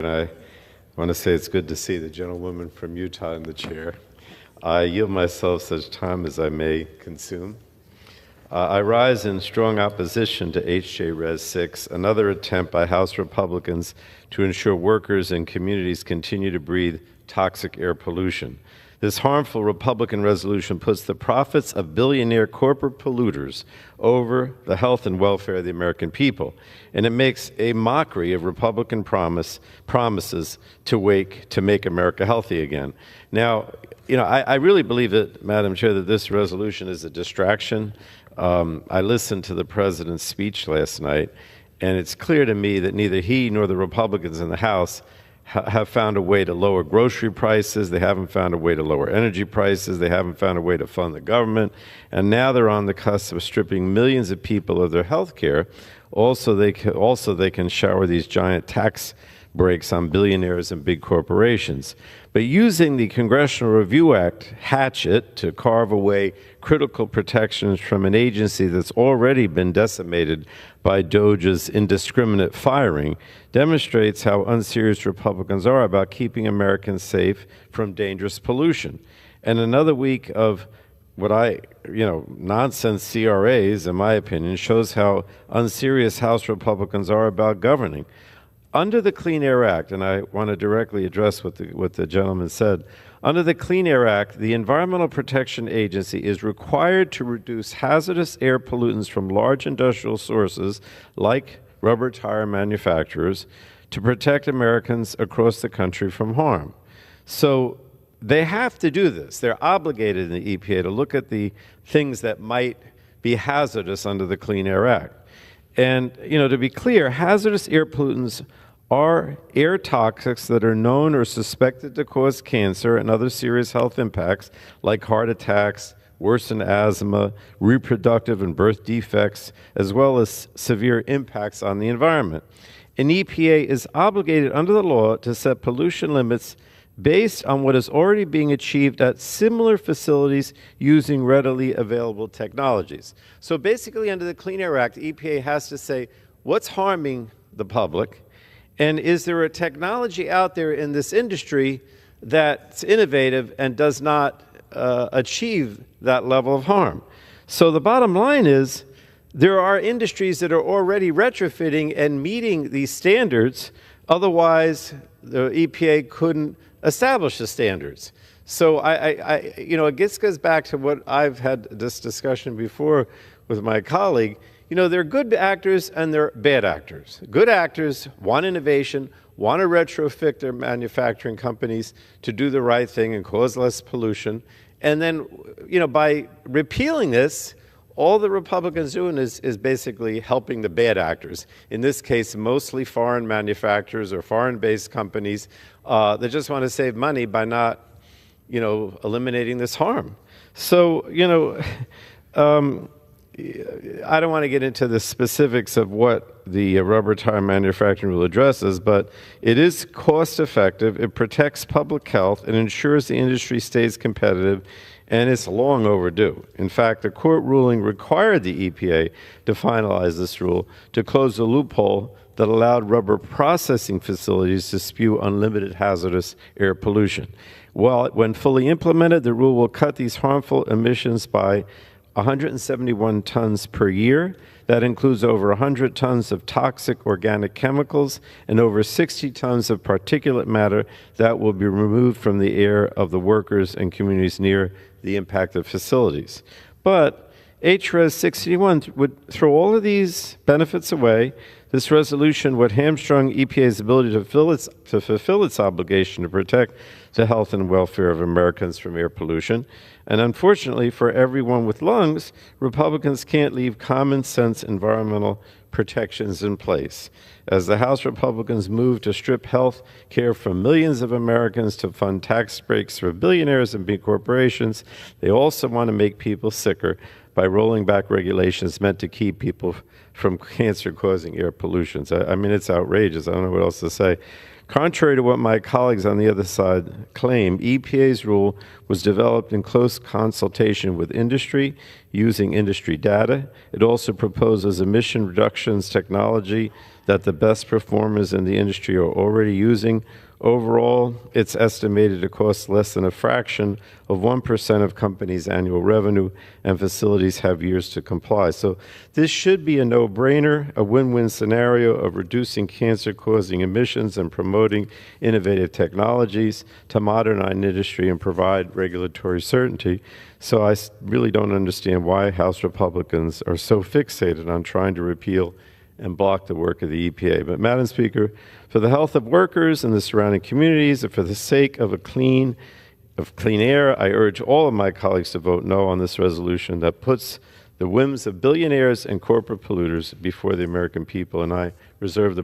And I want to say it's good to see the gentlewoman from Utah in the chair. I yield myself such time as I may consume. I rise in strong opposition to H.J. Res. 6, another attempt by House Republicans to ensure workers and communities continue to breathe toxic air pollution. This harmful Republican resolution puts the profits of billionaire corporate polluters over the health and welfare of the American people, and it makes a mockery of Republican promises to make America healthy again. Now, I really believe that, Madam Chair, that this resolution is a distraction. I listened to the president's speech last night, and it's clear to me that neither he nor the Republicans in the House have found a way to lower grocery prices. They haven't found a way to lower energy prices. They haven't found a way to fund the government. And now they're on the cusp of stripping millions of people of their health care. Also, they can shower these giant tax breaks on billionaires and big corporations. But using the Congressional Review Act hatchet to carve away critical protections from an agency that's already been decimated by DOJ's indiscriminate firing demonstrates how unserious Republicans are about keeping Americans safe from dangerous pollution. And another week of nonsense CRAs, in my opinion, shows how unserious House Republicans are about governing. Under the Clean Air Act, and I want to directly address what the gentleman said, under the Clean Air Act, the Environmental Protection Agency is required to reduce hazardous air pollutants from large industrial sources like rubber tire manufacturers to protect Americans across the country from harm. So they have to do this. They're obligated in the EPA to look at the things that might be hazardous under the Clean Air Act. And, to be clear, hazardous air pollutants are air toxics that are known or suspected to cause cancer and other serious health impacts like heart attacks, worsened asthma, reproductive and birth defects, as well as severe impacts on the environment. And EPA is obligated under the law to set pollution limits based on what is already being achieved at similar facilities using readily available technologies. So basically, under the Clean Air Act, EPA has to say what's harming the public, and is there a technology out there in this industry that's innovative and does not achieve that level of harm. So the bottom line is there are industries that are already retrofitting and meeting these standards. Otherwise, the EPA couldn't establish the standards. So it goes back to what I've had this discussion before with my colleague. There are good actors and there are bad actors. Good actors want innovation, want to retrofit their manufacturing companies to do the right thing and cause less pollution. And then, by repealing this, all the Republicans doing is basically helping the bad actors. In this case, mostly foreign manufacturers or foreign-based companies that just want to save money by not, eliminating this harm. So, I don't want to get into the specifics of what the rubber tire manufacturing rule addresses, but it is cost-effective, it protects public health, it ensures the industry stays competitive, and it's long overdue. In fact, a court ruling required the EPA to finalize this rule to close the loophole that allowed rubber processing facilities to spew unlimited hazardous air pollution. Well, when fully implemented, the rule will cut these harmful emissions by 171 tons per year. That includes over 100 tons of toxic organic chemicals and over 60 tons of particulate matter that will be removed from the air of the workers and communities near the impacted facilities. But HRES 61 would throw all of these benefits away. This resolution would hamstring EPA's ability to fulfill its obligation to protect the health and welfare of Americans from air pollution. And unfortunately, for everyone with lungs, Republicans can't leave common sense environmental protections in place. As the House Republicans move to strip health care from millions of Americans to fund tax breaks for billionaires and big corporations, they also want to make people sicker by rolling back regulations meant to keep people from cancer-causing air pollutions. I mean, it's outrageous. I don't know what else to say. Contrary to what my colleagues on the other side claim, EPA's rule was developed in close consultation with industry, using industry data. It also proposes emission reductions technology that the best performers in the industry are already using. Overall, it's estimated to cost less than a fraction of 1% of companies' annual revenue, and facilities have years to comply. So this should be a no-brainer, a win-win scenario of reducing cancer-causing emissions and promoting innovative technologies to modernize industry and provide regulatory certainty. So I really don't understand why House Republicans are so fixated on trying to repeal and block the work of the EPA. But, Madam Speaker, for the health of workers and the surrounding communities, and for the sake of clean air, I urge all of my colleagues to vote no on this resolution that puts the whims of billionaires and corporate polluters before the American people, and I reserve the